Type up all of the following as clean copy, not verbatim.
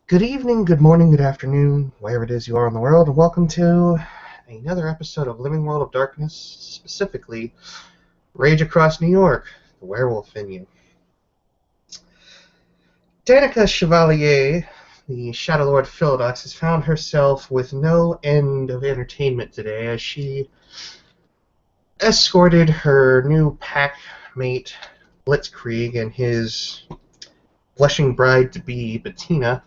Good evening, good morning, good afternoon, wherever it is you are in the world, and welcome to another episode of Living World of Darkness, specifically Rage Across New York, the werewolf in you. Danica Chevalier, the Shadow Lord Philodox, has found herself with no end of entertainment today as she escorted her new pack mate, Blitzkrieg, and his blushing bride-to-be, Bettina,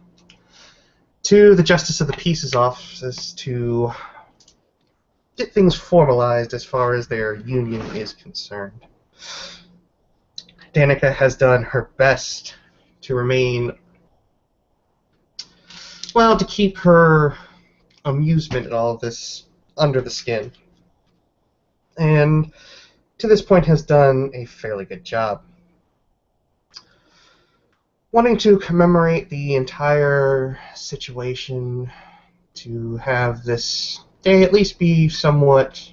to the Justice of the Peace's office to get things formalized as far as their union is concerned. Danica has done her best to remain, well, to keep her amusement in all of this under the skin. And to this point has done a fairly good job. Wanting to commemorate the entire situation, to have this day at least be somewhat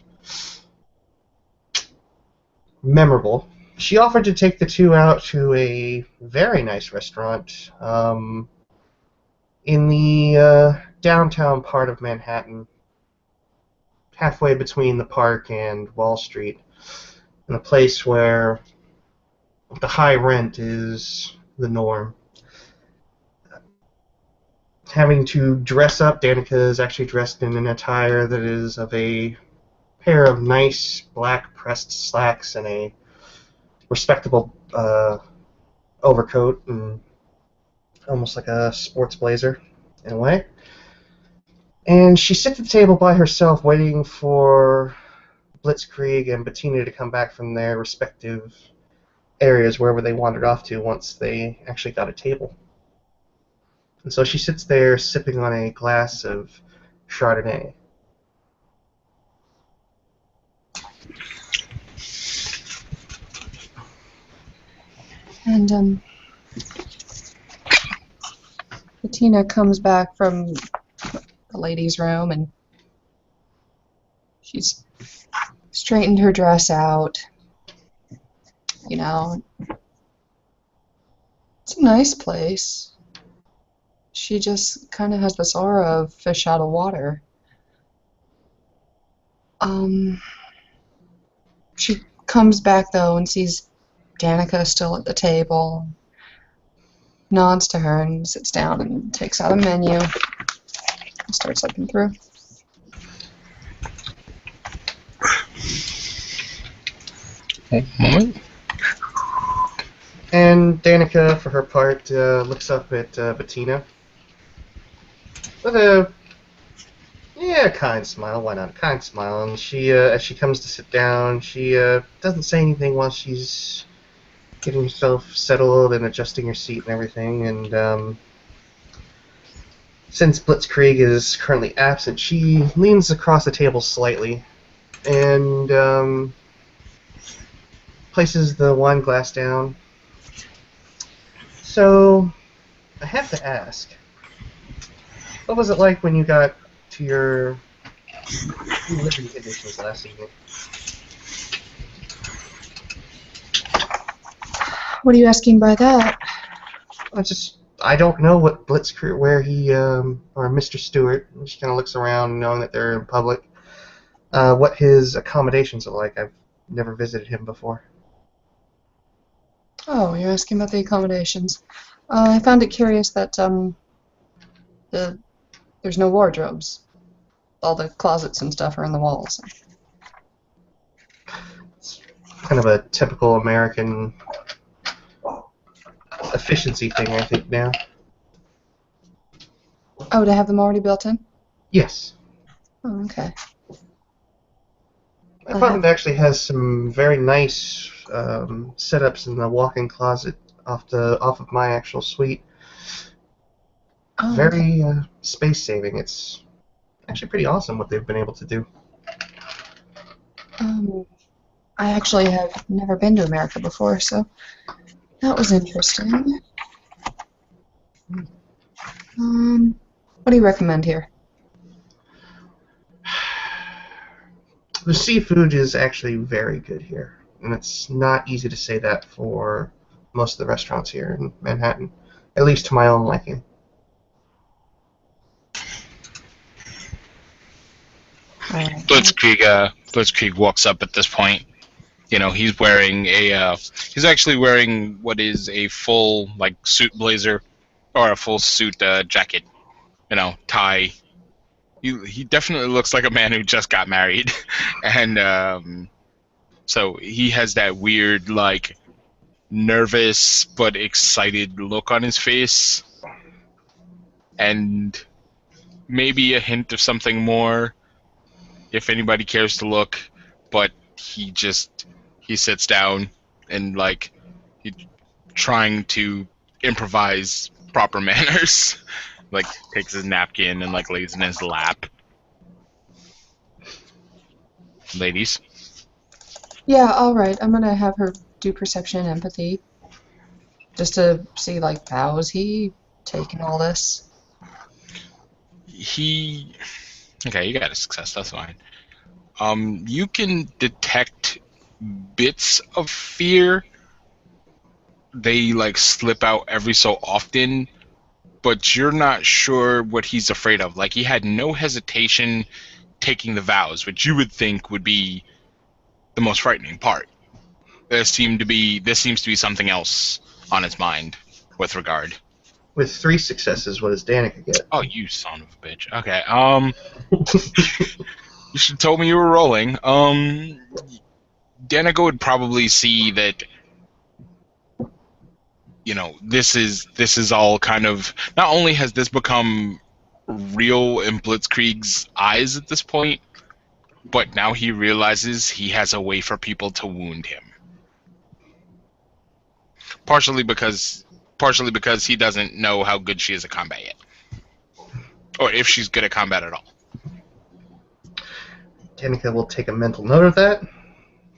memorable, she offered to take the two out to a very nice restaurant in the downtown part of Manhattan, halfway between the park and Wall Street, in a place where the high rent is the norm. Having to dress up, Danica is actually dressed in an attire that is of a pair of nice black pressed slacks and a respectable overcoat, and almost like a sports blazer in a way. And she sits at the table by herself waiting for Blitzkrieg and Bettina to come back from their respective areas wherever they wandered off to once they actually got a table. And so she sits there sipping on a glass of Chardonnay. And Bettina comes back from the ladies' room and she's straightened her dress out. You know, it's a nice place. She just kind of has this aura of fish out of water. She comes back though and sees Danica still at the table, nods to her and sits down and takes out a menu and starts looking through. Moment. And Danica, for her part, looks up at Bettina with a kind smile. Why not a kind smile? And she, as she comes to sit down, she doesn't say anything while she's getting herself settled and adjusting her seat and everything. And since Blitzkrieg is currently absent, she leans across the table slightly and places the wine glass down. So, I have to ask, what was it like when you got to your living conditions last evening? What are you asking by that? I don't know what Blitzkrieg, where he, or Mr. Stewart, she kind of looks around knowing that they're in public, what his accommodations are like. I've never visited him before. Oh, you're asking about the accommodations. I found it curious that there's no wardrobes. All the closets and stuff are in the walls. It's kind of a typical American efficiency thing, I think, now. Oh, to have them already built in? Yes. Oh, okay. My apartment actually has some very nice setups in the walk-in closet off of my actual suite. Oh, very space-saving. It's actually pretty awesome what they've been able to do. I actually have never been to America before, so that was interesting. What do you recommend here? The seafood is actually very good here, and it's not easy to say that for most of the restaurants here in Manhattan, at least to my own liking. Blitzkrieg walks up at this point. You know, he's wearing he's actually wearing what is a full, like, suit blazer, or a full suit jacket. You know, tie. He definitely looks like a man who just got married. And so he has that weird, like, nervous but excited look on his face. And maybe a hint of something more, if anybody cares to look. But he sits down and, like, he trying to improvise proper manners. Like, takes his napkin and, like, lays in his lap. Ladies. Yeah, alright. I'm gonna have her do perception and empathy. Just to see, like, how is he taking all this? Okay, you got a success, that's fine. You can detect bits of fear. They, like, slip out every so often, but you're not sure what he's afraid of. Like, he had no hesitation taking the vows, which you would think would be the most frightening part. There seems to be something else on his mind with regard. With 3 successes, what does Danica get? Oh, you son of a bitch. Okay, you should have told me you were rolling. Danica would probably see that, you know, this is all kind of, not only has this become real in Blitzkrieg's eyes at this point, but now he realizes he has a way for people to wound him. Partially because he doesn't know how good she is at combat yet. Or if she's good at combat at all. Danica will take a mental note of that,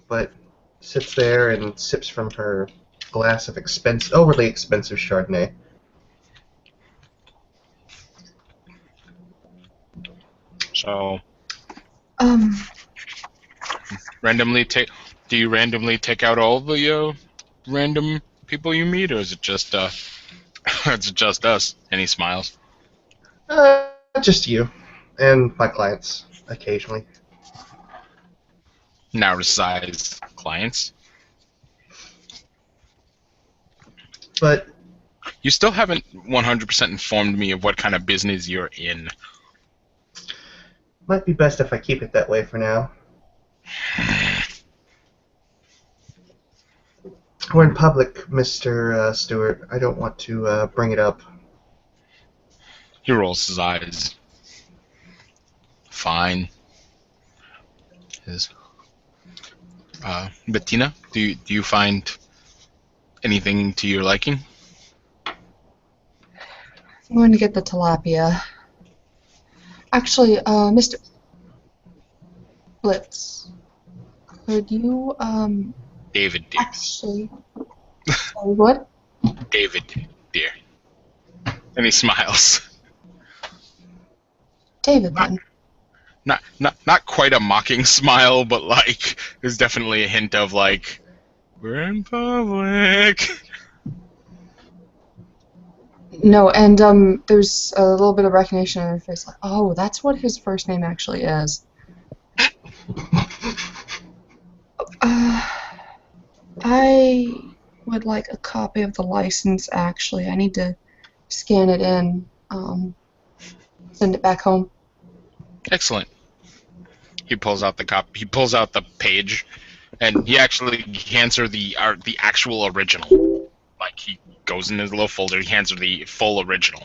but sits there and sips from her glass of overly expensive Chardonnay. So, Um, do you randomly take out all the random people you meet, or is it just it's just us? And he smiles. Just you and my clients occasionally. Narrow size clients. But you still haven't 100% informed me of what kind of business you're in. Might be best if I keep it that way for now. We're in public, Mr. Stewart. I don't want to bring it up. He rolls his eyes. Fine. Bettina, do you find anything to your liking? I'm going to get the tilapia. Actually, Mr. Blitz, could you, David, dear. Actually, sorry, what? David, dear. And he smiles. David, then. Not quite a mocking smile, but, like, there's definitely a hint of, like, we're in public. No, and there's a little bit of recognition on her face, like, oh, that's what his first name actually is. I would like a copy of the license, actually. I need to scan it in, send it back home. Excellent. He pulls out the page, and he actually hands her the actual original. Like, he goes in his little folder, he hands her the full original,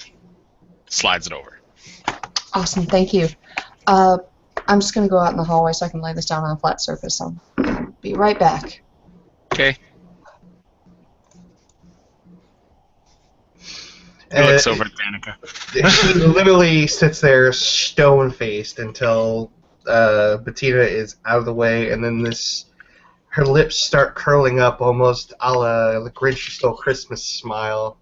slides it over. Awesome, thank you. I'm just going to go out in the hallway so I can lay this down on a flat surface. I'll be right back. Okay. He looks over at Danica. She literally sits there stone-faced until Bettina is out of the way, and then her lips start curling up almost a la the Grinch Who Stole Christmas smile.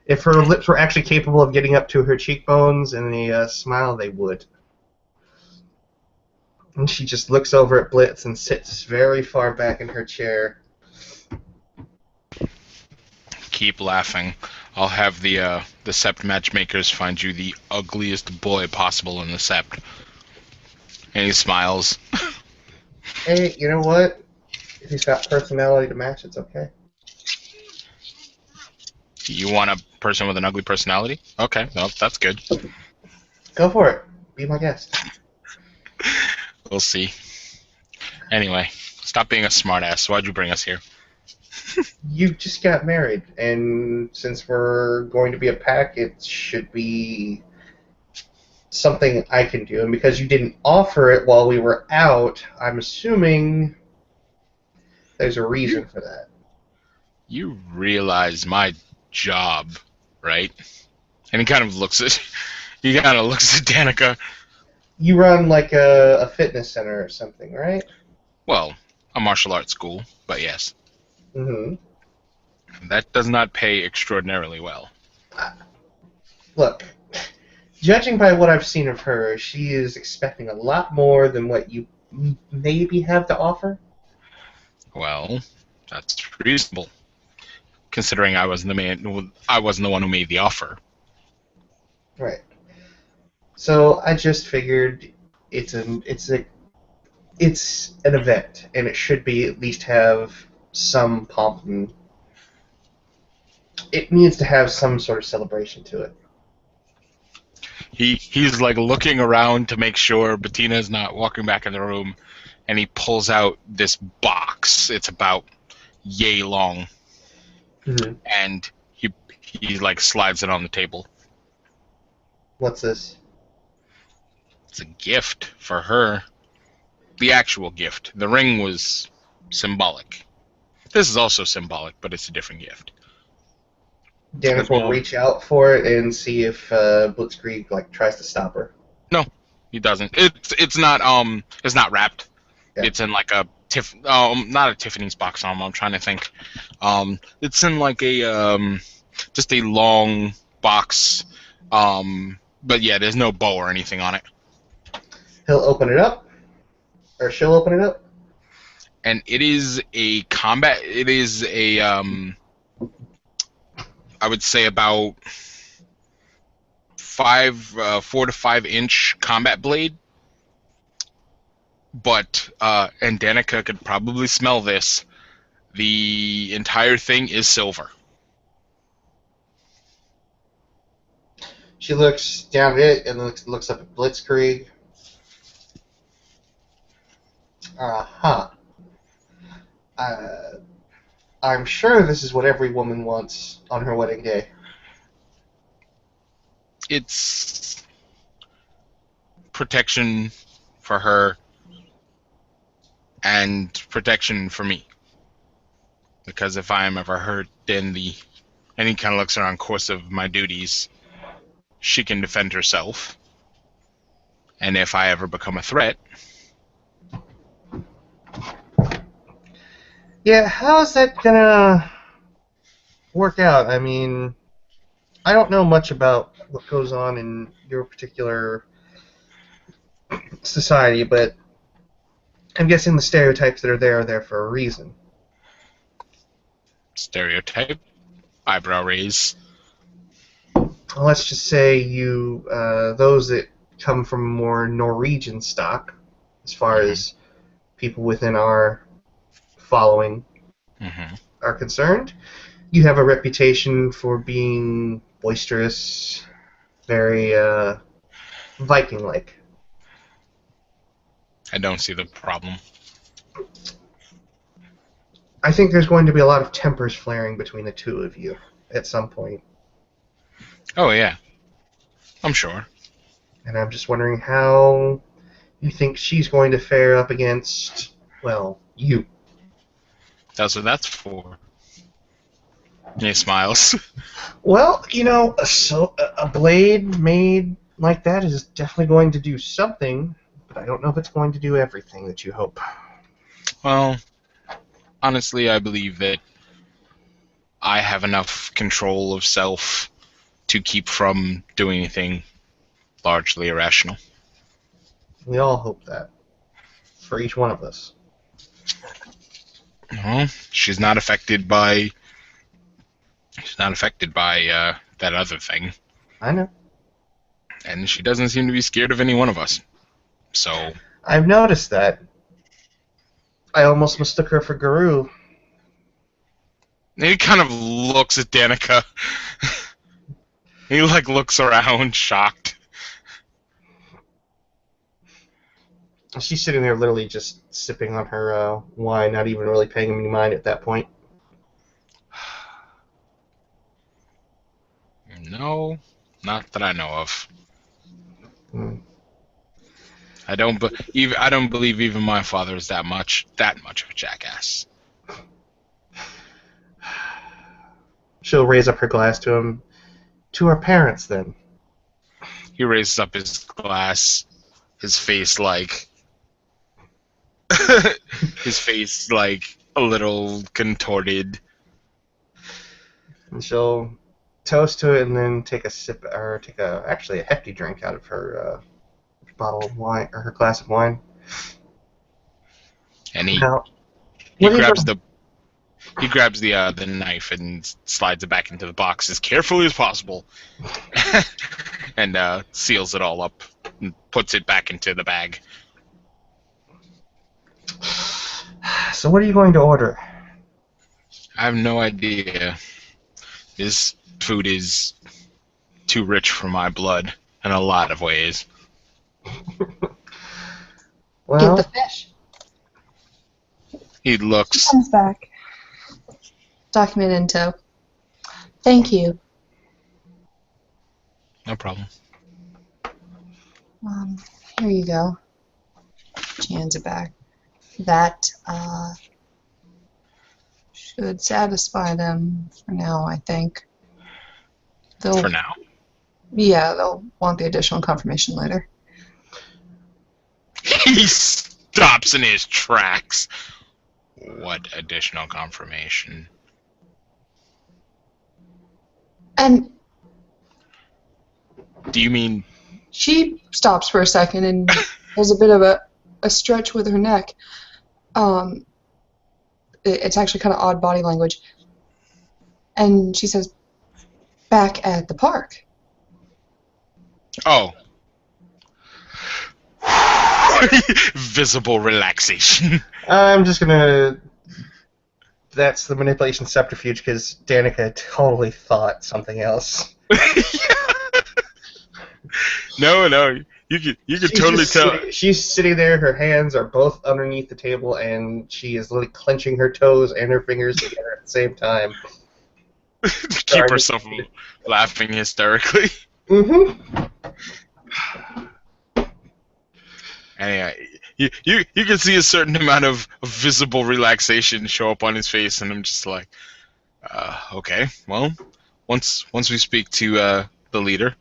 If her lips were actually capable of getting up to her cheekbones in a smile, they would. And she just looks over at Blitz and sits very far back in her chair. Keep laughing. I'll have the Sept matchmakers find you the ugliest boy possible in the Sept. And he smiles. Hey, you know what? If he's got personality to match, it's okay. You want a person with an ugly personality? Okay, well, that's good. Go for it. Be my guest. We'll see. Anyway, stop being a smartass. Why'd you bring us here? You just got married, and since we're going to be a pack, it should be something I can do. And because you didn't offer it while we were out, I'm assuming there's a reason for that. You realize my job, right? And he kind of looks at Danica. You run like a fitness center or something, right? Well, a martial arts school, but yes. Mm-hmm. That does not pay extraordinarily well. Look, judging by what I've seen of her, she is expecting a lot more than what you maybe have to offer. Well, that's reasonable, considering I wasn't the one who made the offer. Right. So I just figured it's an event, and it should be at least have some pomp and it needs to have some sort of celebration to it. He's like looking around to make sure Bettina's not walking back in the room, and he pulls out this box. It's about yay long, and he like slides it on the table. What's this? It's a gift for her. The actual gift. The ring was symbolic. This is also symbolic, but it's a different gift. Danica will reach out for it and see if Blitzkrieg tries to stop her. No, he doesn't. It's not wrapped. Yeah. It's in like a not a Tiffany's box. I'm trying to think. It's in like a just a long box. But yeah, there's no bow or anything on it. He'll open it up, or she'll open it up. And it is a combat. It is a I would say about 4 to 5 inch combat blade. But and Danica could probably smell this. The entire thing is silver. She looks down at it and looks up at Blitzkrieg. I'm sure this is what every woman wants on her wedding day. It's protection for her and protection for me. Because if I am ever hurt, then and he kind of looks around course of my duties, she can defend herself. And if I ever become a threat... Yeah, how's that gonna work out? I mean, I don't know much about what goes on in your particular society, but I'm guessing the stereotypes that are there for a reason. Stereotype? Eyebrow raise. Well, let's just say those that come from more Norwegian stock, as far as people within our following are concerned, you have a reputation for being boisterous, very Viking-like. I don't see the problem. I think there's going to be a lot of tempers flaring between the two of you at some point. Oh, yeah. I'm sure. And I'm just wondering how you think she's going to fare up against, well, you. That's what that's for. And he smiles. Well, so a blade made like that is definitely going to do something, but I don't know if it's going to do everything that you hope. Well, honestly, I believe that I have enough control of self to keep from doing anything largely irrational. We all hope that. For each one of us. Well, she's not affected by that other thing. I know. And she doesn't seem to be scared of any one of us. So I've noticed that. I almost mistook her for Guru. He kind of looks at Danica. He like looks around, shocked. She's sitting there literally just sipping on her wine, not even really paying him any mind at that point. No, not that I know of. Hmm. I don't believe even my father is that much of a jackass. She'll raise up her glass to him. To our parents, then. He raises up his glass, his face like a little contorted. And she'll toast to it and then take a sip, or take actually a hefty drink out of her bottle of wine, or her glass of wine. And he Now, grabs the knife and slides it back into the box as carefully as possible, and seals it all up and puts it back into the bag. So what are you going to order? I have no idea. This food is too rich for my blood in a lot of ways. Well, Get the fish. He looks. Comes back. Document in tow. Thank you. No problem. Here you go. She hands it back. That should satisfy them for now, I think. For now? Yeah, they'll want the additional confirmation later. He stops in his tracks. What additional confirmation? And Do you mean... she stops for a second and has a bit of a stretch with her neck. It's actually kind of odd body language. And she says, back at the park. Oh. Visible relaxation. I'm just gonna... That's the manipulation subterfuge, because Danica totally thought something else. No. You could totally tell. She's sitting there, her hands are both underneath the table, and she is literally clenching her toes and her fingers together at the same time. To keep herself from laughing hysterically. Mm-hmm. Anyway, you can see a certain amount of visible relaxation show up on his face, and I'm just like, okay, well, once we speak to the leader,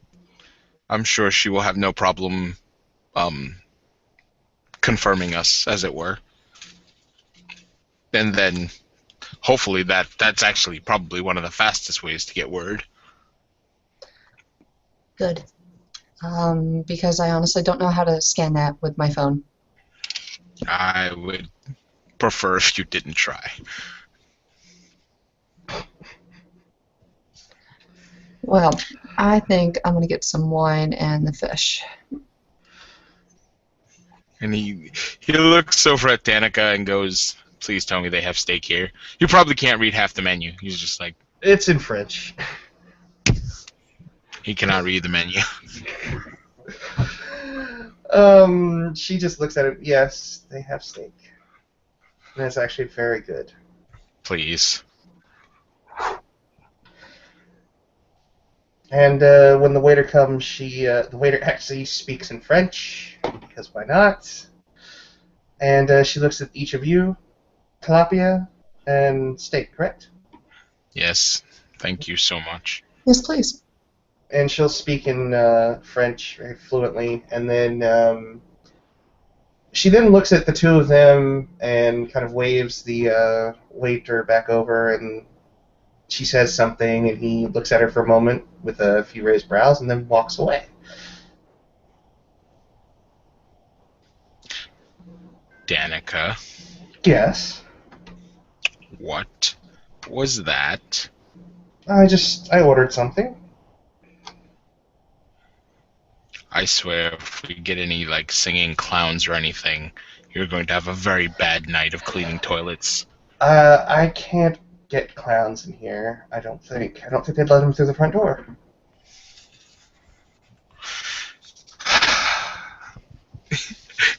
I'm sure she will have no problem confirming us, as it were. And then, hopefully, that's actually probably one of the fastest ways to get word. Good. Because I honestly don't know how to scan that with my phone. I would prefer if you didn't try. Well, I think I'm going to get some wine and the fish. And he looks over at Danica and goes, please tell me they have steak here. You probably can't read half the menu. He's just like... It's in French. He cannot read the menu. She just looks at it. Yes, they have steak. And it's actually very good. Please. And when the waiter comes, the waiter actually speaks in French, because why not? And she looks at each of you, tilapia and steak, correct? Yes. Thank you so much. Yes, please. And she'll speak in French very fluently, and then she then looks at the two of them and kind of waves the waiter back over, and she says something, and he looks at her for a moment with a few raised brows, and then walks away. Danica. Yes. What was that? I ordered something. I I swear, if we get any like singing clowns or anything, you're going to have a very bad night of cleaning toilets. I can't get clowns in here. I don't think. I don't think they'd let them through the front door.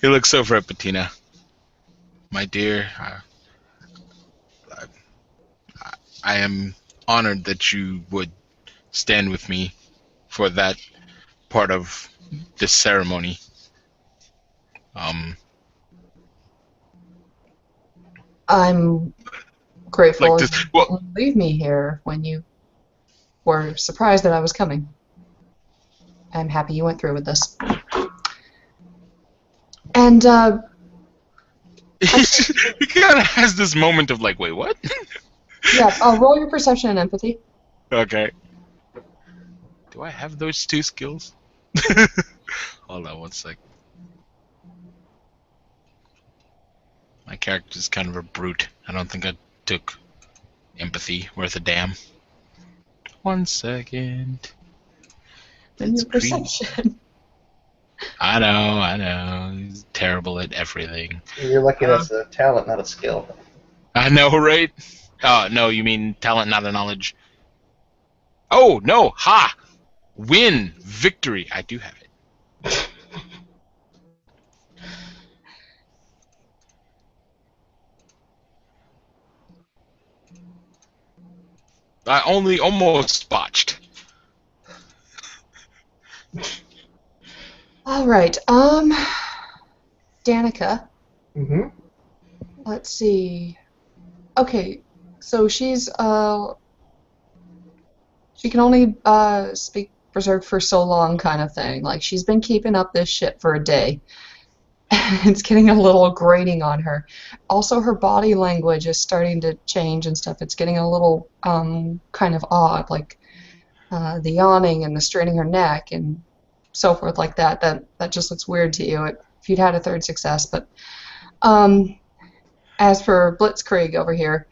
He looks over at Bettina. My dear, I am honored that you would stand with me for that part of this ceremony. I'm grateful Like this. you Well, didn't leave me here when you were surprised that I was coming. I'm happy you went through with this. And, he kind of has this moment of like, wait, what? yeah, roll your perception and empathy. Okay. Do I have those two skills? Hold on one sec. My character's kind of a brute. I don't think I took empathy worth a damn. 1 second. And your Pretty- perception. I know. He's terrible at everything. You're lucky that's a talent, not a skill. I know, right? Oh, no, you mean talent, not a knowledge. Oh, no, ha! Win! Victory! I do have it. I only almost botched. All right, Danica. Mm-hmm. Let's see. Okay, so she's, she can only, speak berserk for so long kind of thing. Like, she's been keeping up this shit for a day. It's getting a little grating on her. Also, her body language is starting to change and stuff. It's getting a little, kind of odd, like, the yawning and the straining her neck and so forth like that. That just looks weird to you if you'd had a third success. But as for Blitzkrieg over here,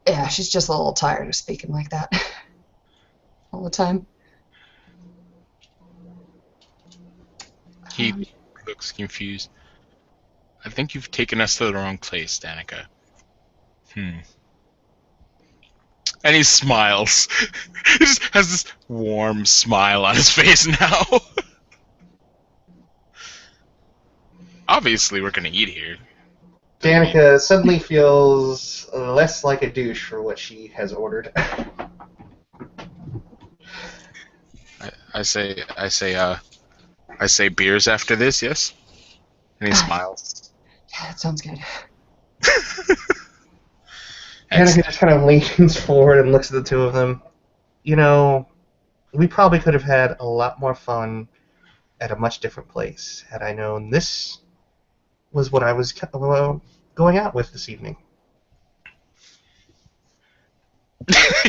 yeah, she's just a little tired of speaking like that all the time. He looks confused. I think you've taken us to the wrong place, Danica. And he smiles. He just has this warm smile on his face now. Obviously, we're gonna eat here. Danica suddenly feels less like a douche for what she has ordered. I say beers after this, yes? And he smiles. Yeah, that sounds good. Danica just kind of leans forward and looks at the two of them. You know, we probably could have had a lot more fun at a much different place had I known this was what I was going out with this evening.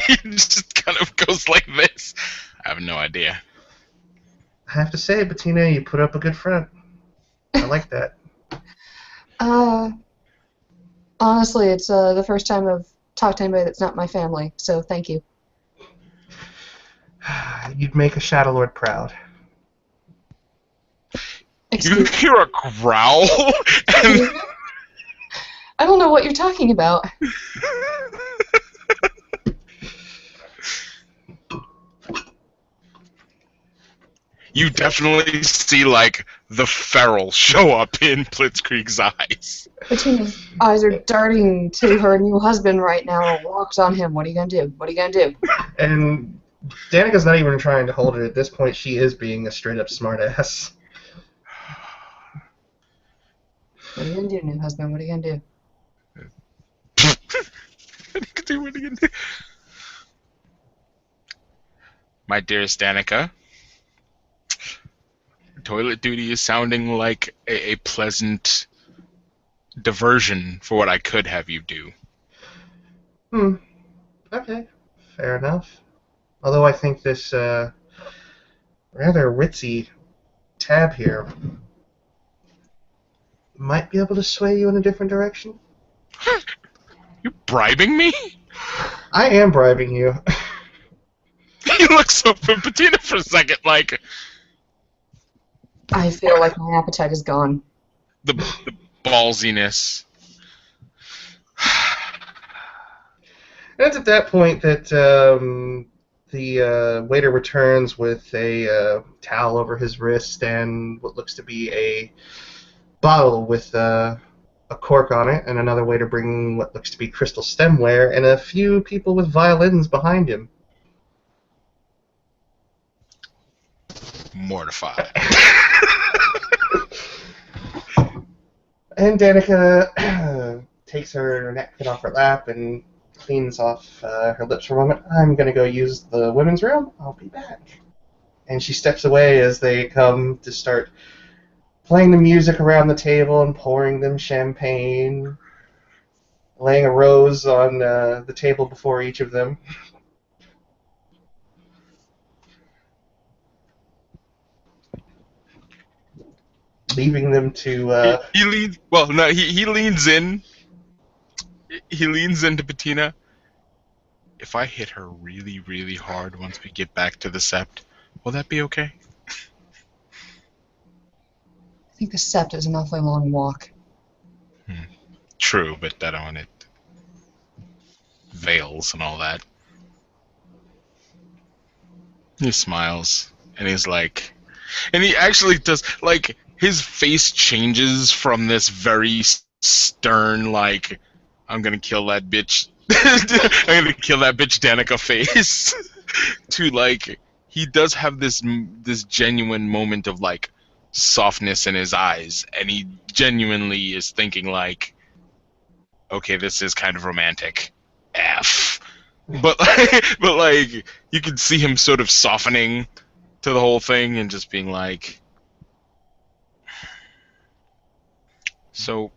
He just kind of goes like this. I have no idea. I have to say, Bettina, you put up a good front. I like that. Honestly, it's the first time I've talked to anybody that's not my family, so thank you. You'd make a Shadow Lord proud. You hear a growl? And I don't know what you're talking about. you definitely see, like, the feral show up in Blitzkrieg's eyes. Bettina's eyes are darting to her new husband right now. Walks on him. What are you gonna do? What are you gonna do? And Danica's not even trying to hold it at this point. She is being a straight-up smartass. What are you gonna do, new husband? What are you gonna do? What are you gonna do? My dearest Danica, toilet duty is sounding like a pleasant diversion for what I could have you do. Okay. Fair enough. Although I think this rather ritzy tab here might be able to sway you in a different direction. You bribing me? I am bribing you. He looks up at Bettina for a second like... I feel like my appetite is gone. The ballsiness. And it's at that point that the waiter returns with a towel over his wrist and what looks to be a bottle with a cork on it, and another waiter bringing what looks to be crystal stemware, and a few people with violins behind him. Mortified. And Danica takes her napkin off her lap and cleans off her lips for a moment. I'm going to go use the women's room. I'll be back. And she steps away as they come to start playing the music around the table and pouring them champagne, laying a rose on the table before each of them. Leaving them to... He leans. Well, no, he leans in. He leans into Bettina. If I hit her really, really hard once we get back to the Sept, will that be okay? I think the Sept is an awfully long walk. True, but that on it. Veils and all that. He smiles, and he's like... And he actually does, like, his face changes from this very stern, like, I'm gonna kill that bitch, I'm gonna kill that bitch Danica face, to, like, he does have this genuine moment of, like, softness in his eyes, and he genuinely is thinking, like, okay, this is kind of romantic. F. But like, you can see him sort of softening to the whole thing and just being like, so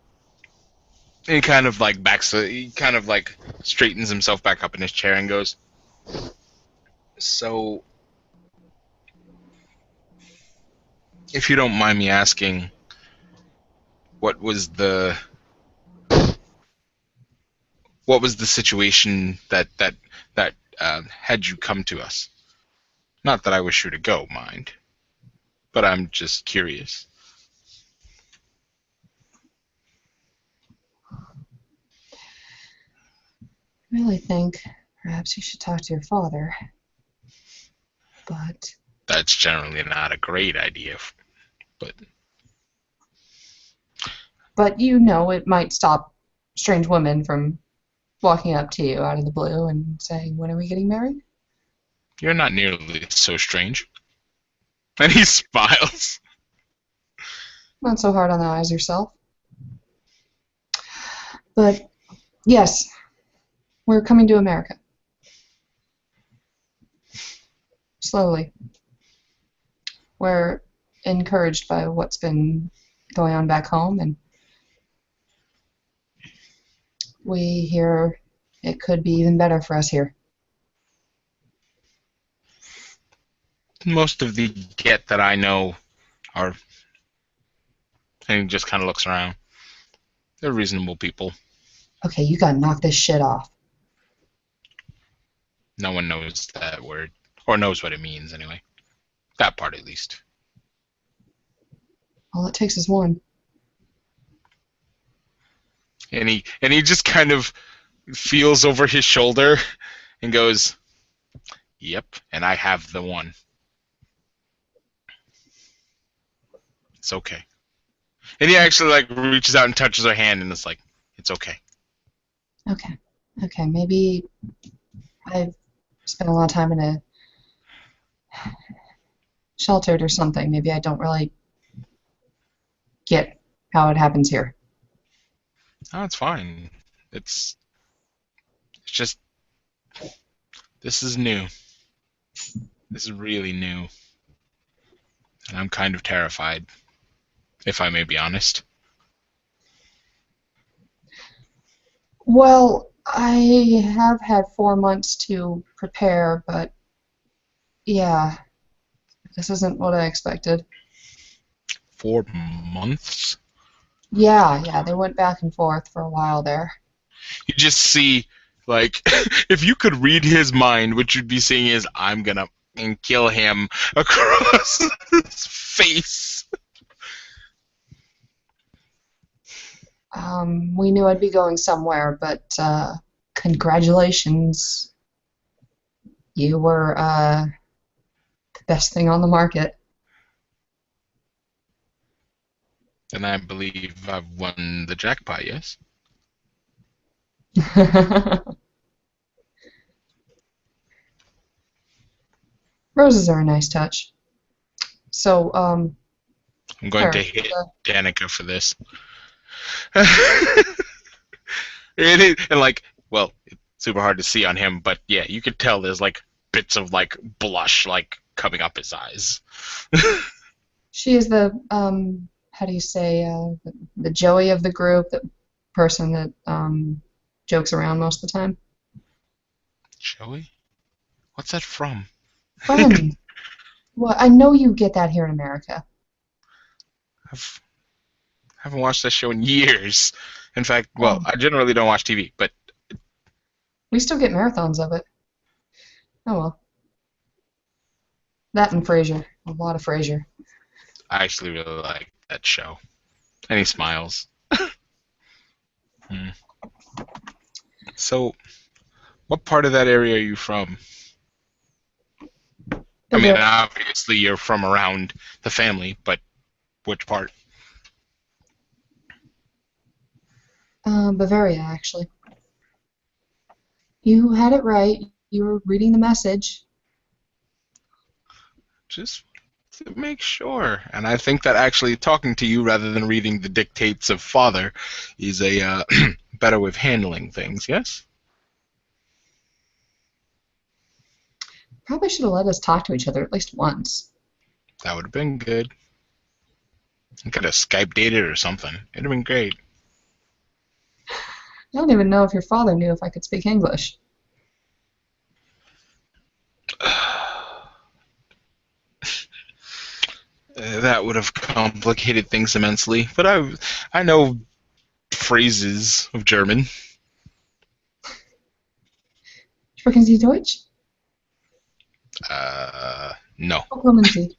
he kind of like straightens himself back up in his chair and goes, so if you don't mind me asking, what was the situation that had you come to us? Not that I wish you to go, mind, but I'm just curious. I really think perhaps you should talk to your father. But... That's generally not a great idea, but... But you know it might stop strange women from walking up to you out of the blue and saying, when are we getting married? You're not nearly so strange. And he smiles. Not so hard on the eyes yourself. But, yes, we're coming to America. Slowly. We're encouraged by what's been going on back home, and we hear it could be even better for us here. Most of the get that I know are... And he just kind of looks around. They're reasonable people. Okay, you gotta knock this shit off. No one knows that word. Or knows what it means, anyway. That part, at least. All it takes is one. And he just kind of feels over his shoulder and goes, yep, and I have the one. It's okay. And he actually like reaches out and touches her hand and it's like, it's okay. Okay. Okay, maybe I've spent a lot of time in a sheltered or something. Maybe I don't really get how it happens here. Oh, it's fine. It's just, this is new. This is really new. And I'm kind of terrified, if I may be honest. Well, I have had 4 months to prepare, but yeah, this isn't what I expected. 4 months? Yeah, they went back and forth for a while there. You just see, like, if you could read his mind, what you'd be seeing is, I'm gonna kill him across his face. We knew I'd be going somewhere, but congratulations. You were the best thing on the market. And I believe I've won the jackpot, yes? Roses are a nice touch. So, I'm going to Paris, hit Danica for this. And like, well, it's super hard to see on him, but yeah, you could tell there's like bits of like blush like coming up his eyes. she is the, how do you say, the Joey of the group, the person that jokes around most of the time. Joey? What's that from? Fun. Well, I know you get that here in America. Haven't watched that show in years. In fact, well, I generally don't watch TV, but We still get marathons of it. Oh well. That and Frasier. A lot of Frasier. I actually really like that show. And he smiles. So, what part of that area are you from? I mean, obviously you're from around the family, but which part? Bavaria, actually. You had it right. You were reading the message. Just to make sure. And I think that actually talking to you rather than reading the dictates of father is a better way of handling things, yes? Probably should have let us talk to each other at least once. That would have been good. You could have Skype dated or something. It'd have been great. I don't even know if your father knew if I could speak English. That would have complicated things immensely. But I know phrases of German. Sprechen Sie Deutsch? No. Wo kommen Sie?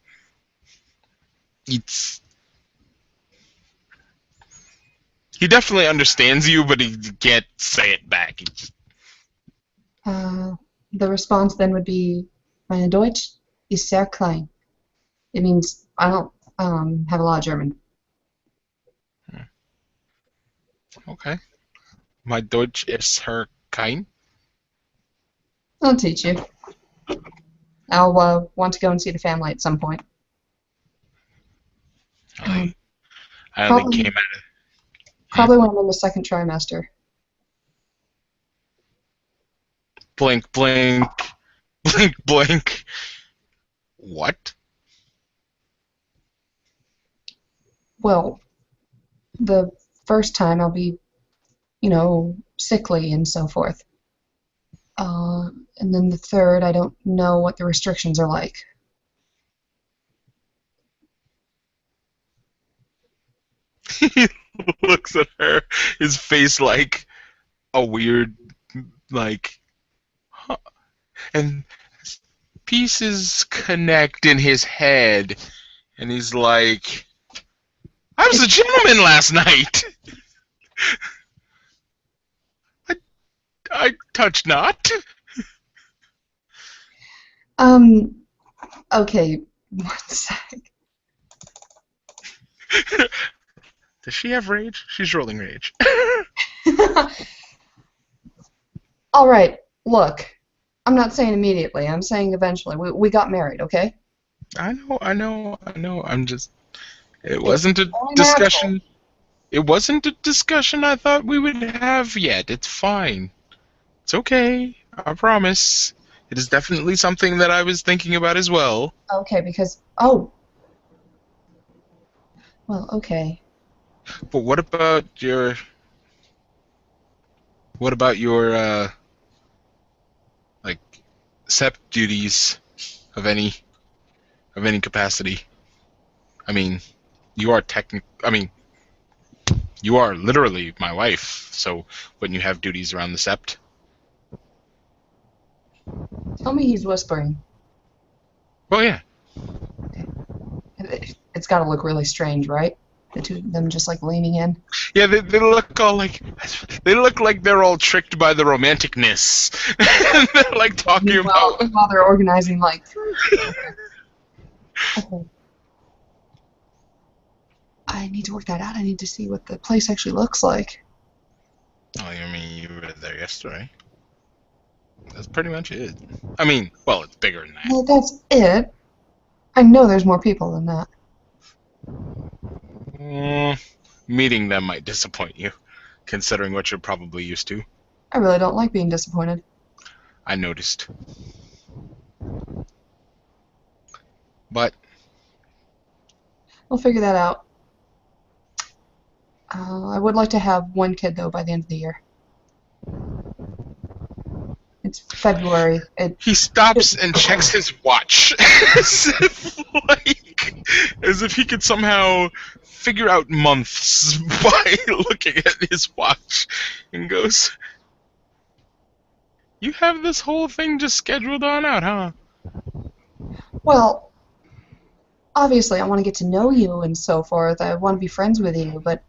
He definitely understands you, but he can't say it back. He just... The response then would be, Meine Deutsch ist sehr klein. It means I don't have a lot of German. Okay. My Deutsch ist her kein. I'll teach you. I'll want to go and see the family at some point. I only came out of... Probably when I'm in the second trimester. Blink, blink. Blink, blink. What? Well, the first time I'll be, sickly and so forth. And then the third, I don't know what the restrictions are like. He looks at her, his face like a weird, like, huh. And pieces connect in his head, and he's like, I was a gentleman last night. I touched not. Okay, one sec. Does she have rage? She's rolling rage. All right, look. I'm not saying immediately. I'm saying eventually. We got married, okay? I know. I'm just... It wasn't a discussion... It wasn't a discussion I thought we would have yet. It's fine. It's okay. I promise. It is definitely something that I was thinking about as well. Okay, because... Oh. Well, okay. But what about your... like, Sept duties of any capacity? I mean, you are you are literally my wife, so wouldn't you have duties around the Sept? Tell me he's whispering. Well, yeah. Okay. It's got to look really strange, right? The two of them just like leaning in. Yeah, they look all like they're all tricked by the romanticness. They're like talking about. While they're organizing, like. Okay. I need to work that out. I need to see what the place actually looks like. Oh, you mean you were there yesterday? That's pretty much it. I mean, well, it's bigger than that. Well, that's it. I know there's more people than that. Meeting them might disappoint you, considering what you're probably used to. I really don't like being disappointed. I noticed. But We'll figure that out. I would like to have one kid, though, by the end of the year. It's February. He stops and checks his watch as if he could somehow figure out months by looking at his watch, and goes, "You have this whole thing just scheduled on out, huh?" Well, obviously, I want to get to know you and so forth. I want to be friends with you, but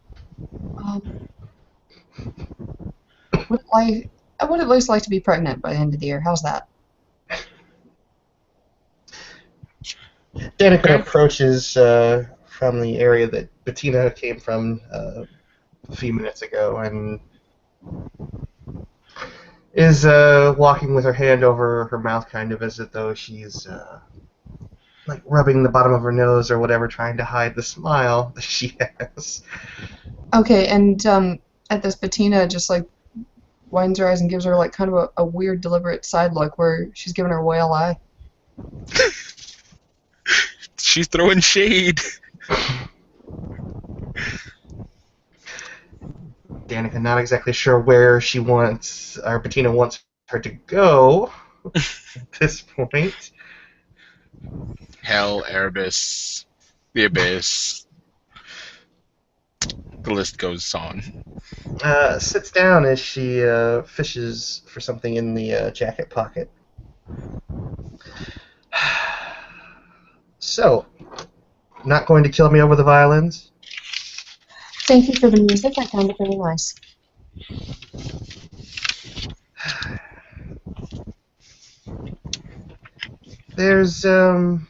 I would at least like to be pregnant by the end of the year. How's that? Danica approaches from the area that Bettina came from a few minutes ago and is walking with her hand over her mouth, kind of as though she's like rubbing the bottom of her nose or whatever, trying to hide the smile that she has. Okay, and at this, Bettina just like winds her eyes and gives her like kind of a weird, deliberate side look where she's giving her a whale eye. She's throwing shade. Danica not exactly sure where she wants, or Bettina wants her to go at this point. Hell, Erebus, the Abyss. The list goes on. Sits down as she fishes for something in the jacket pocket. So, not going to kill me over the violins? Thank you for the music. I found it really nice. There's, hell,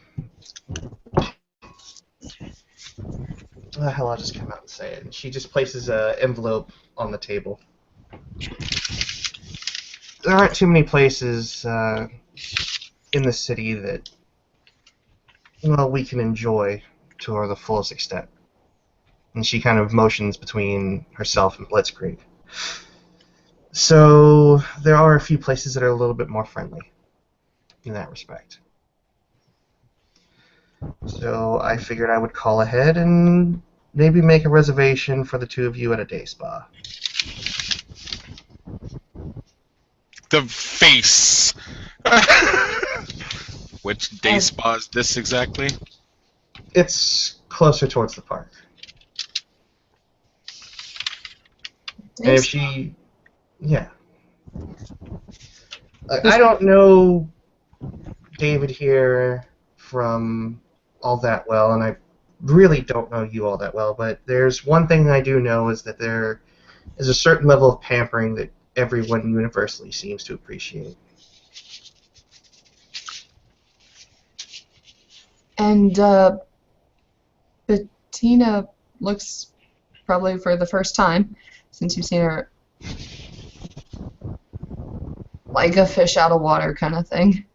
I'll just come out and say it. And she just places an envelope on the table. There aren't too many places in the city that, well, we can enjoy to the fullest extent. And she kind of motions between herself and Blitzkrieg. So there are a few places that are a little bit more friendly in that respect. So I figured I would call ahead and maybe make a reservation for the two of you at a day spa. The face. Which day spa is this exactly? It's closer towards the park. And if she... Yeah. I don't know David here from all that well, and I really don't know you all that well, but there's one thing I do know is that there is a certain level of pampering that everyone universally seems to appreciate. And Bettina looks, probably for the first time since you've seen her, like a fish out of water kind of thing.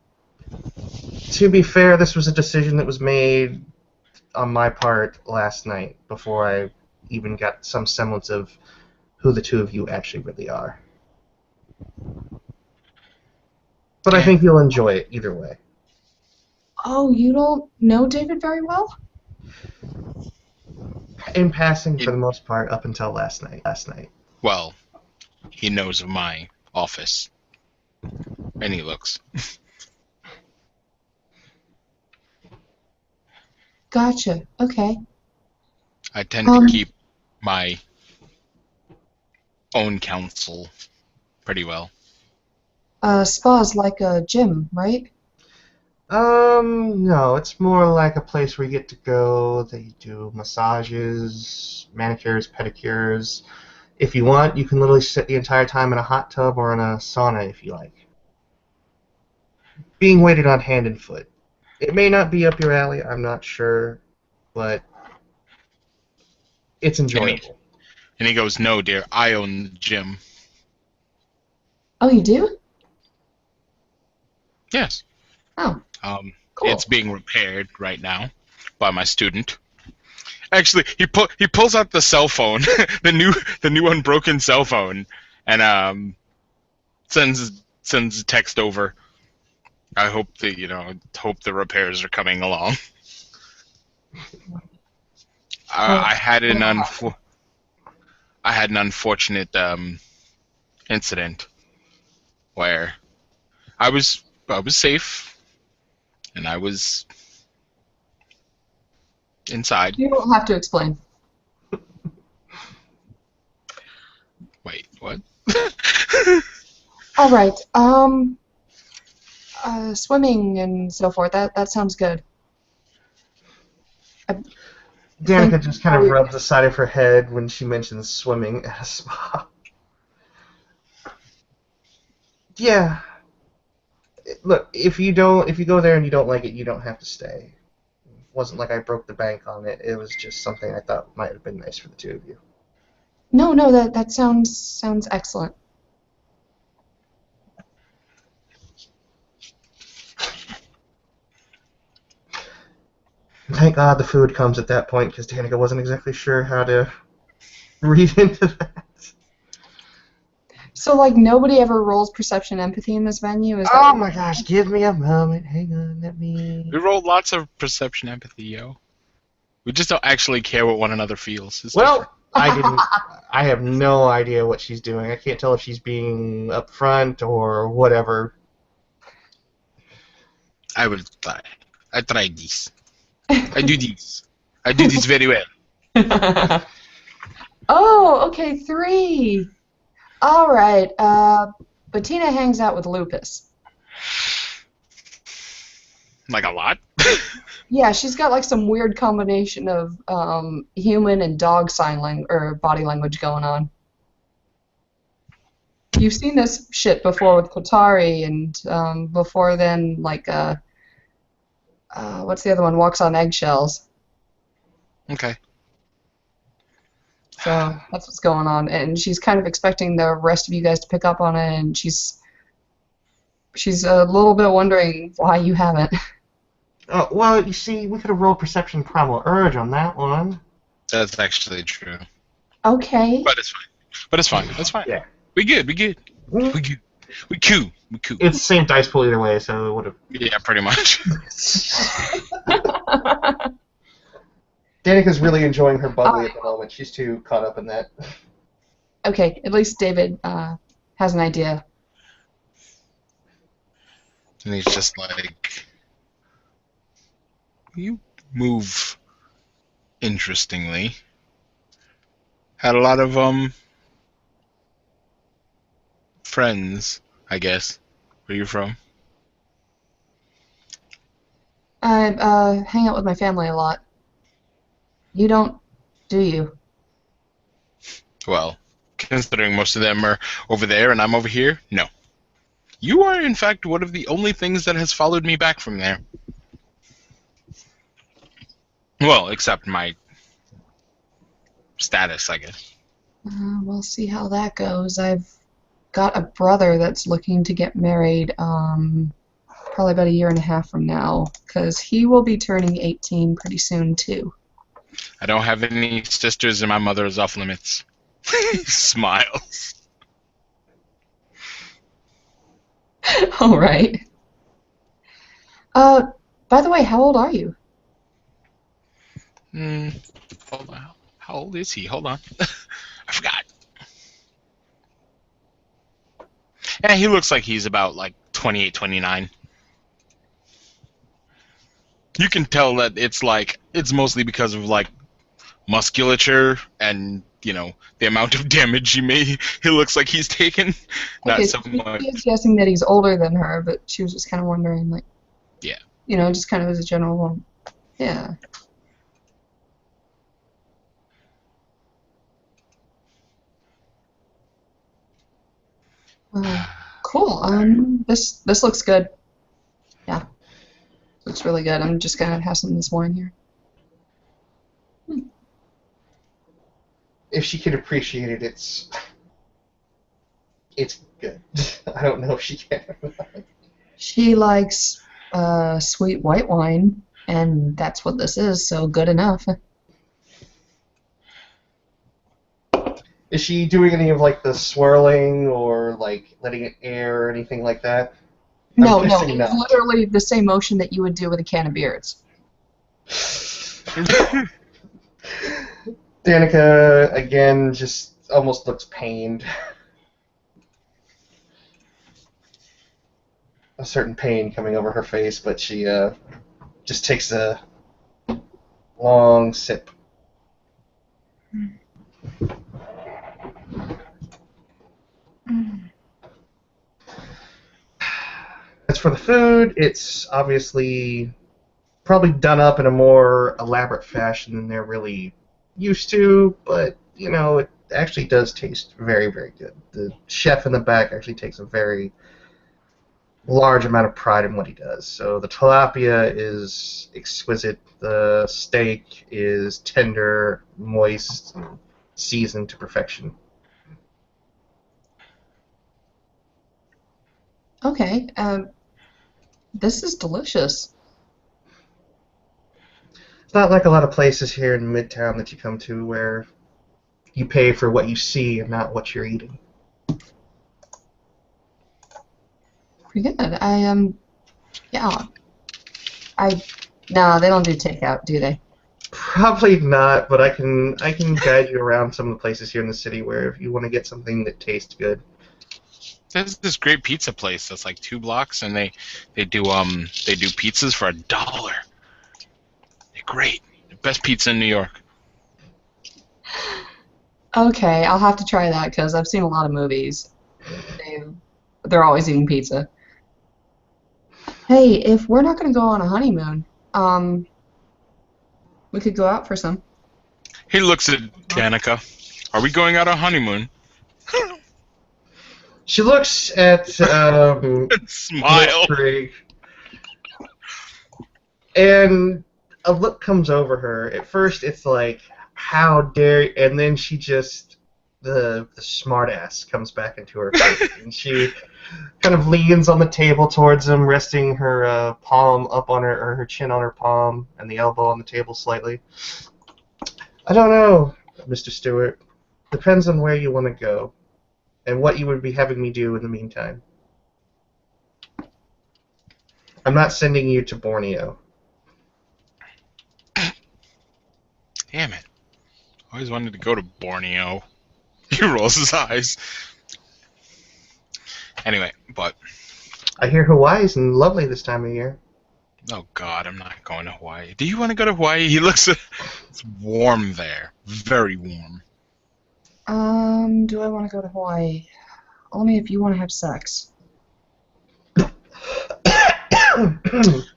To be fair, this was a decision that was made on my part last night before I even got some semblance of who the two of you actually really are. But I think you'll enjoy it either way. Oh, you don't know David very well? In passing, for the most part, up until last night. Well, he knows of my office. And he looks. Gotcha. Okay. I tend to keep my own counsel pretty well. Spa's like a gym, right? No, it's more like a place where you get to go. They do massages, manicures, pedicures. If you want, you can literally sit the entire time in a hot tub or in a sauna if you like. Being waited on hand and foot. It may not be up your alley, I'm not sure, but it's enjoyable. And he goes, "No, dear, I own the gym." Oh, you do? Yes. Oh, cool. It's being repaired right now by my student. Actually, he pulls out the cell phone, the new unbroken cell phone, and sends a text over. I hope the repairs are coming along. I had an unfortunate incident where I was safe and I was inside. You don't have to explain. Wait, what? All right. Swimming and so forth. That sounds good. Danica just kind of rubs the side of her head when she mentions swimming at a spa. Yeah. Look, if you go there and you don't like it, you don't have to stay. It wasn't like I broke the bank on it. It was just something I thought might have been nice for the two of you. No, that sounds excellent. Thank God the food comes at that point, because Danica wasn't exactly sure how to read into that. So, like, nobody ever rolls perception empathy in this venue? Is that Oh my gosh, give me a moment. Hang on, let me... We rolled lots of perception empathy, yo. We just don't actually care what one another feels. It's Well, I have no idea what she's doing. I can't tell if she's being upfront or whatever. I will try. I try this. I do this. I do this very well. Oh, okay, 3. All right. Bettina hangs out with Lupus. Like a lot? Yeah, she's got like some weird combination of human and dog sign language or body language going on. You've seen this shit before with Kotari, and before then, like what's the other one? Walks on eggshells. Okay. So that's what's going on, and she's kind of expecting the rest of you guys to pick up on it, and she's a little bit wondering why you haven't. Oh, well, you see, we could have rolled perception primal urge on that one. That's actually true. Okay. But it's fine. It's fine. Yeah. We good. We cool. It's the same dice pool either way, so it would have... Yeah, pretty much. Danica's really enjoying her bubbly at the moment. She's too caught up in that. Okay, at least David has an idea. And he's just like, you move interestingly. Had a lot of friends, I guess. Where are you from? I hang out with my family a lot. You don't, do you? Well, considering most of them are over there and I'm over here, no. You are, in fact, one of the only things that has followed me back from there. Well, except my status, I guess. We'll see how that goes. I've got a brother that's looking to get married probably about 1.5 years from now, because he will be turning 18 pretty soon, too. I don't have any sisters and my mother is off limits. He smiles. All right. By the way, how old are you? Hold on. How old is he? Hold on. I forgot. Yeah, he looks like he's about like 28, 29. You can tell that it's mostly because of like musculature and the amount of damage he looks like he's taken. Not Okay, so much. she is guessing that he's older than her, but she was just kind of wondering, like. Yeah. You know, just kind of as a general, yeah. Cool. This looks good. Yeah, looks really good. I'm just gonna have some of this wine here. If she can appreciate it, it's good. I don't know if she can. She likes sweet white wine, and that's what this is. So good enough. Is she doing any of like the swirling or like letting it air or anything like that? No, I'm no, guessing it's not. literally the same motion that you would do with a can of beards. Danica again just almost looks pained. A certain pain coming over her face, but she just takes a long sip. As for the food, it's obviously probably done up in a more elaborate fashion than they're really used to, but you know, it actually does taste very, very good. The chef in the back actually takes a very large amount of pride in what he does. So the tilapia is exquisite. The steak is tender, moist, and seasoned to perfection. Okay, this is delicious. It's not like a lot of places here in Midtown that you come to where you pay for what you see and not what you're eating. Pretty good. Yeah. I No, they don't do takeout, do they? Probably not, but I can guide you around some of the places here in the city where if you want to get something that tastes good. There's this great pizza place that's like 2 blocks, and they do pizzas for $1. They're great. The best pizza in New York. Okay, I'll have to try that because I've seen a lot of movies. They they're always eating pizza. Hey, if we're not gonna go on a honeymoon, we could go out for some. He looks at Danica. Are we going out on honeymoon? She looks at Smile. Blitzkrieg, and a look comes over her. At first, it's like, "How dare!" And then she just the smart ass comes back into her face, and she kind of leans on the table towards him, resting her palm up on her or her chin on her palm and the elbow on the table slightly. I don't know, Mr. Stewart. Depends on where you want to go and what you would be having me do in the meantime. I'm not sending you to Borneo. Damn it. Always wanted to go to Borneo. He rolls his eyes. Anyway, but... I hear Hawaii's lovely this time of year. Oh, God, I'm not going to Hawaii. Do you want to go to Hawaii? He looks at... It's warm there. Very warm. Do I want to go to Hawaii? Only if you want to have sex.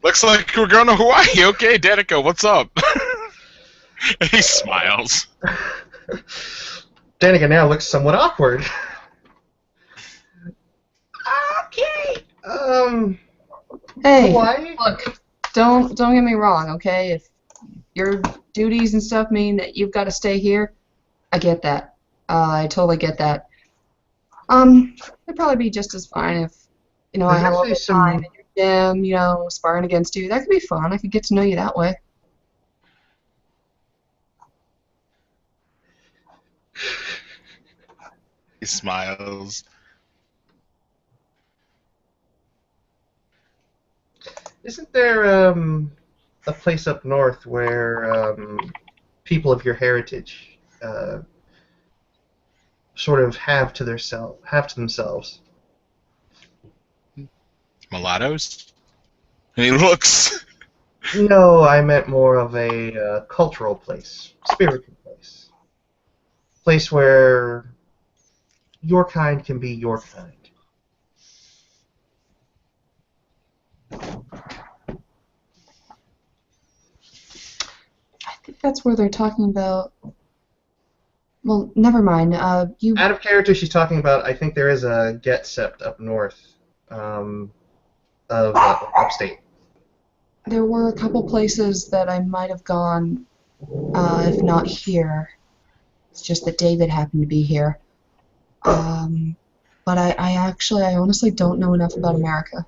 Looks like we're going to Hawaii. Okay, Danica, what's up? He smiles. Danica now looks somewhat awkward. Okay. Hey, Hawaii? look, don't get me wrong, okay? If your duties and stuff mean that you've got to stay here, I get that. I totally get that. It'd probably be just as fine if, you know, I There's had a little actually bit of some. time in your gym, you know, sparring against you. That could be fun. I could get to know you that way. He smiles. Isn't there a place up north where people of your heritage sort of have to themselves? Mulattoes? And he looks. No, I meant more of a cultural place, spiritual place where your kind can be your kind. that's where they're talking about. Well, never mind. You. Out of character, she's talking about, I think there is a Sept up north of upstate. There were a couple places that I might have gone, if not here. It's just that David happened to be here. But I honestly don't know enough about America.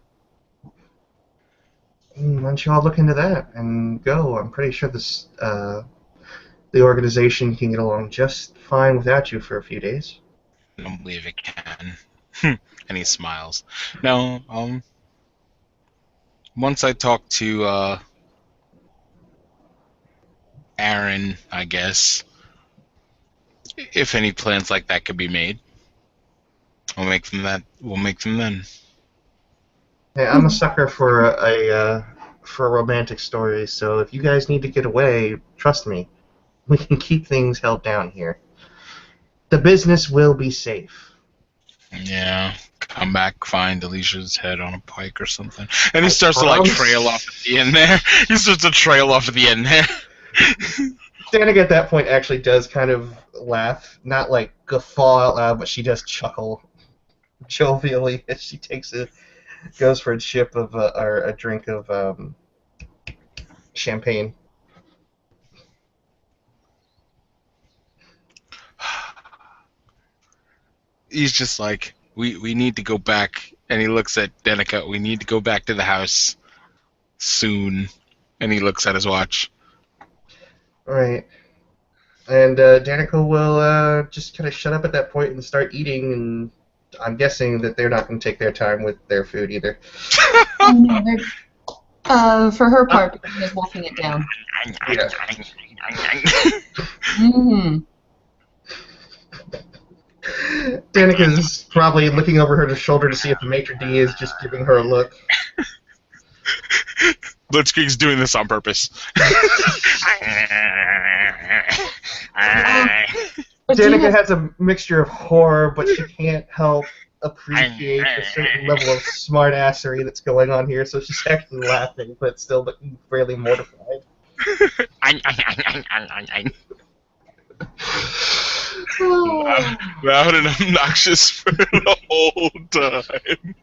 Why don't you all look into that and go? I'm pretty sure the organization can get along just fine without you for a few days. I don't believe it can. And he smiles. No, once I talk to Aaron, I guess, if any plans like that could be made, we'll make them then. Hey, I'm a sucker for a romantic story, so if you guys need to get away, trust me, we can keep things held down here. The business will be safe. Yeah, come back, find Alicia's head on a pike or something. And he starts to, like, trail off at the end there. He starts to trail off at the end there. Danica at that point actually does kind of laugh. Not like guffaw out loud, but she does chuckle jovially as she goes for a sip of, or a drink of champagne. He's just like, we need to go back. And he looks at Danica. We need to go back to the house soon. And he looks at his watch. Right. And Danica will just kind of shut up at that point and start eating, and I'm guessing that they're not going to take their time with their food either. For her part, she's wolfing it down. Yeah. Danica's probably looking over her shoulder to see if the maitre d' is just giving her a look. Blitzkrieg's doing this on purpose. Danica has a mixture of horror, but she can't help appreciate a certain level of smartassery that's going on here, so she's actually laughing, but still looking fairly mortified. Loud and obnoxious for the whole time.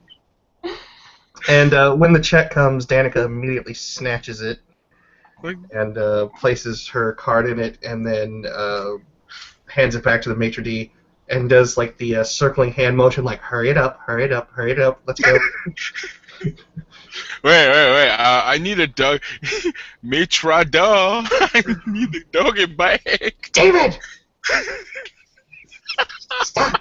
And when the check comes, Danica immediately snatches it and places her card in it, and then hands it back to the maitre d' and does like the circling hand motion, like hurry it up, let's go. Wait. I need a dog. Maitre d'. I need the doggy bag. David! Stop!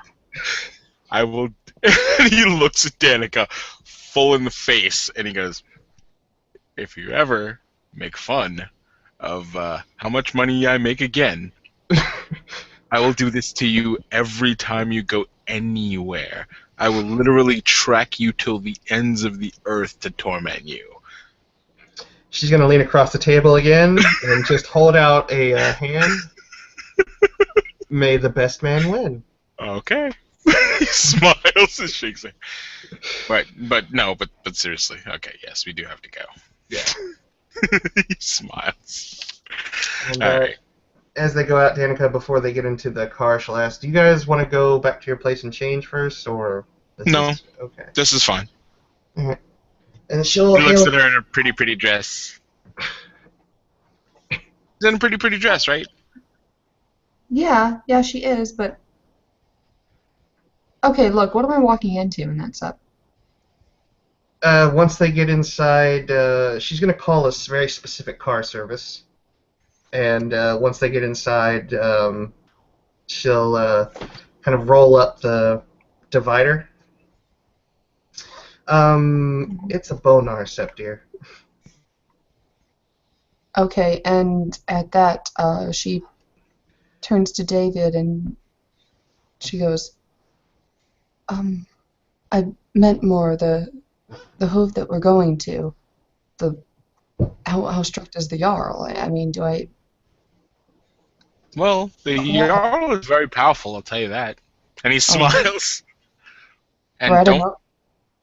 I will. And he looks at Danica full in the face, and he goes, if you ever make fun of how much money I make again, I will do this to you every time you go anywhere. I will literally track you till the ends of the earth to torment you. She's going to lean across the table again and just hold out a hand. May the best man win. Okay. He smiles and shakes it. But seriously, okay, yes, we do have to go. Yeah. He smiles. And, all right. As they go out, Danica, before they get into the car, she'll ask, do you guys want to go back to your place and change first, or... No. Okay. This is fine. Right. And she'll... He looks at her in a pretty dress. She's in a pretty dress, right? Yeah, she is, but... Okay, look, what am I walking into in that Sept? Once they get inside, she's going to call a very specific car service. And once they get inside, she'll kind of roll up the divider. It's a Bonar Sept, dear. Okay, and at that, she turns to David and she goes, I meant more the hove that we're going to. How strict is the Jarl? I mean, do I... Well, the Jarl is very powerful, I'll tell you that. And he smiles. And right,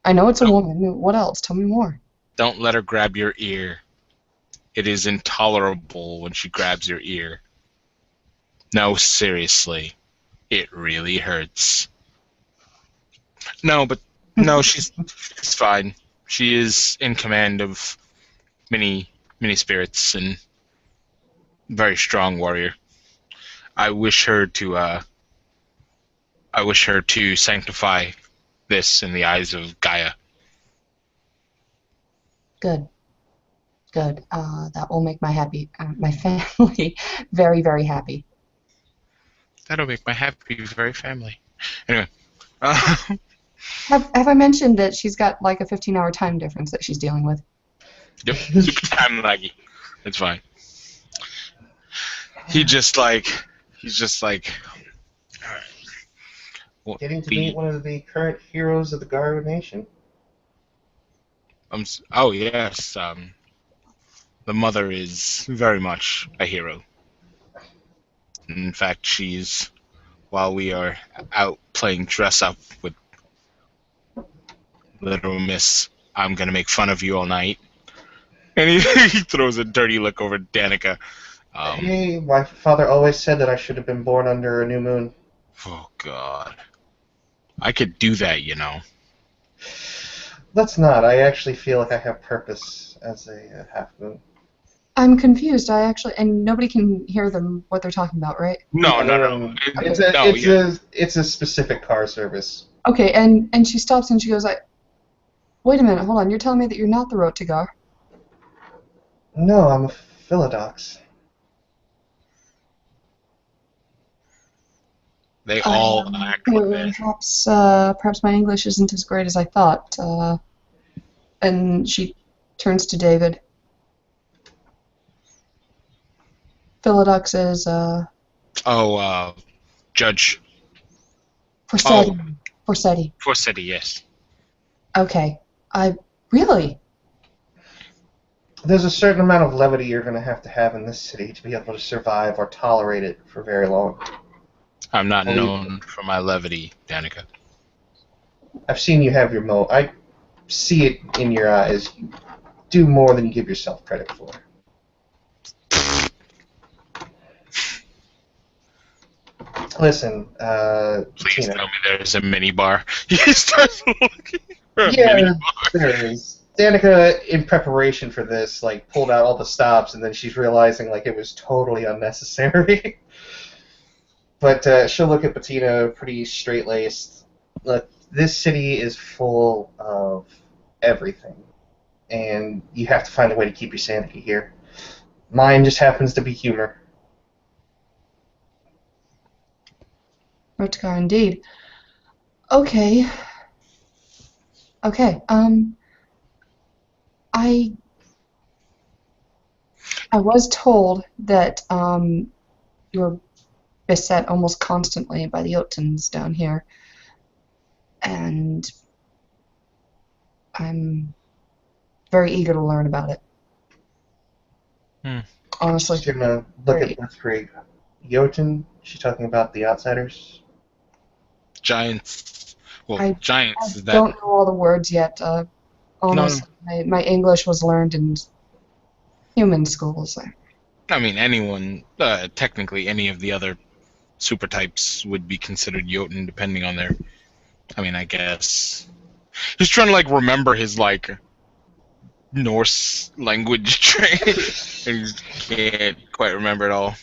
I know it's a woman. What else? Tell me more. Don't let her grab your ear. It is intolerable when she grabs your ear. No, seriously. It really hurts. No, she's fine. She is in command of many spirits and very strong warrior. I wish her to sanctify this in the eyes of Gaia. Good. Good. That will make my family very, very happy. That'll make my happy very family. Anyway. Have I mentioned that she's got like a 15-hour time difference that she's dealing with? Yep, super time laggy. It's fine. He's just like, all right. Well, Getting to meet one of the current heroes of the Garu Nation. Oh yes, the mother is very much a hero. In fact, while we are out playing dress up with Little Miss, I'm gonna make fun of you all night. And he throws a dirty look over at Danica. Hey, my father always said that I should have been born under a new moon. Oh God, I could do that, you know. Let's not. I actually feel like I have purpose as a half moon. I'm confused. And nobody can hear what they're talking about, right? No. It's a specific car service. Okay, and she stops and she goes, wait a minute, hold on. You're telling me that you're not the Rotigar? No, I'm a Philodox. They all act like that. Perhaps my English isn't as great as I thought. And she turns to David. Philodox is, Judge. Forsetti. Forsetti. Forsetti, yes. Okay. Really? There's a certain amount of levity you're going to have in this city to be able to survive or tolerate it for very long. I'm not known for my levity, Danica. I've seen you have your I see it in your eyes. You do more than you give yourself credit for. Listen, please Tina. tell me there's a mini bar. He starts looking for a Yeah, mini bar. there is. Danica, in preparation for this, pulled out all the stops, and then she's realizing it was totally unnecessary. But she'll look at Bettina pretty straight-laced. Look, this city is full of everything, and you have to find a way to keep your sanity here. Mine just happens to be humor. Rotigar, indeed. Okay. I was told that you're beset almost constantly by the Jotuns down here, and I'm very eager to learn about it. Honestly. She's gonna look at Blitzkrieg. Jotun? She's talking about the outsiders? Giants. Well, giants. I don't know all the words yet. Honestly, my English was learned in human schools. I mean, anyone, technically any of the other super types would be considered Jotun, depending on their. I mean, I guess. He's trying to remember his Norse language train, and he can't quite remember it all.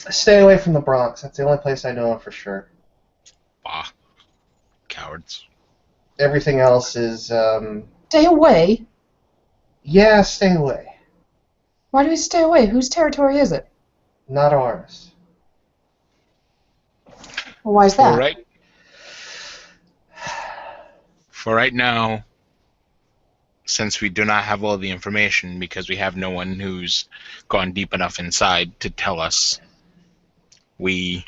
Stay away from the Bronx. That's the only place I know of for sure. Bah. Cowards. Everything else is, Stay away? Yeah, stay away. Why do we stay away? Whose territory is it? Not ours. Well, why is that? For right now, since we do not have all the information, because we have no one who's gone deep enough inside to tell us, we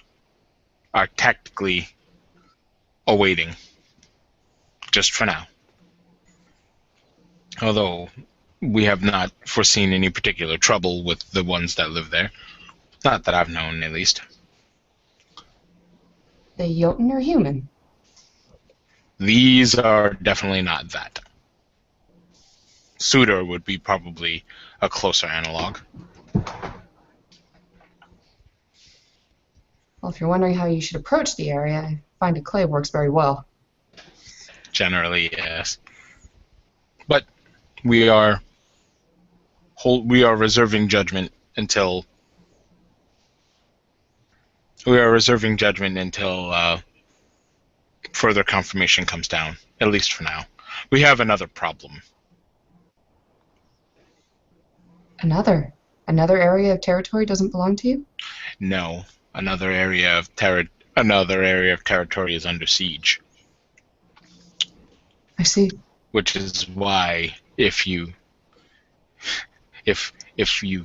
are tactically awaiting, just for now. Although we have not foreseen any particular trouble with the ones that live there. Not that I've known, at least. The Jotun or human? These are definitely not that. Suitor would be probably a closer analog. Well, if you're wondering how you should approach the area, I find a clay works very well. Generally, yes. But we are reserving judgment until further confirmation comes down. At least for now. We have another problem. Another area of territory doesn't belong to you? No, another area of territory is under siege. I see. Which is why, if you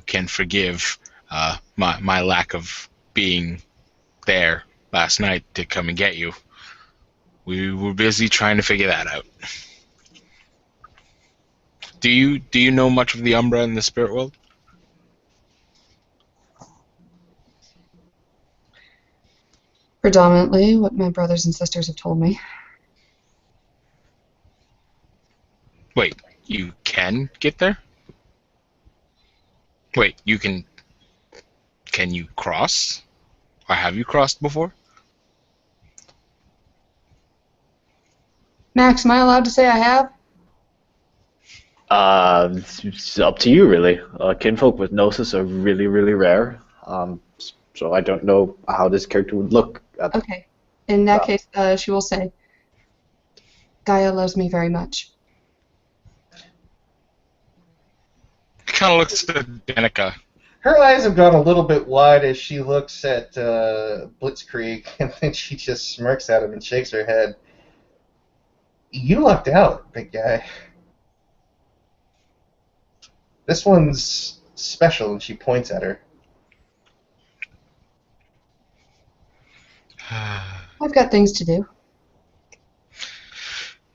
can forgive my lack of being there last night to come and get you, we were busy trying to figure that out. Do you know much of the Umbra in the spirit world? Predominantly what my brothers and sisters have told me. Wait, you can get there? Wait, you can... Can you cross? Or have you crossed before? Max, am I allowed to say I have? It's up to you, really. Kinfolk with Gnosis are really, really rare. So I don't know how this character would look. Okay. In that case, she will say, Gaia loves me very much. Kind of looks at Danica. Her eyes have gone a little bit wide as she looks at Blitzkrieg, and then she just smirks at him and shakes her head. You lucked out, big guy. This one's special, and she points at her. I've got things to do.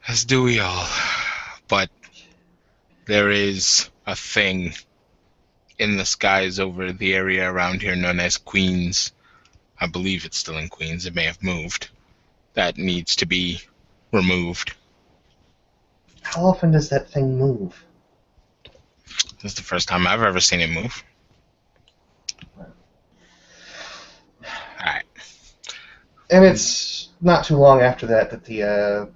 As do we all. But there is a thing in the skies over the area around here known as Queens. I believe it's still in Queens. It may have moved. That needs to be removed. How often does that thing move? This is the first time I've ever seen it move. Alright. And it's not too long after that the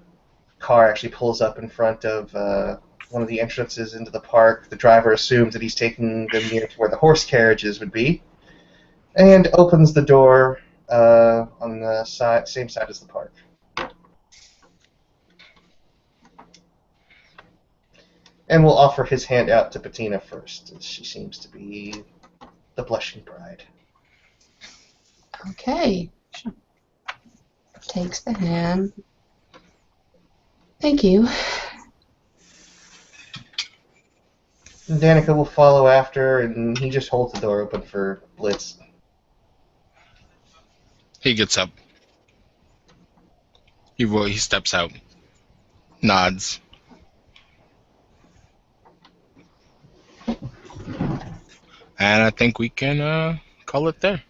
car actually pulls up in front of one of the entrances into the park. The driver assumes that he's taking them near to where the horse carriages would be, and opens the door on the same side as the park. And we'll offer his hand out to Bettina first, as she seems to be the blushing bride. Okay. Takes the hand. Thank you. And Danica will follow after, and he just holds the door open for Blitz. He gets up. He steps out. Nods. And I think we can call it there.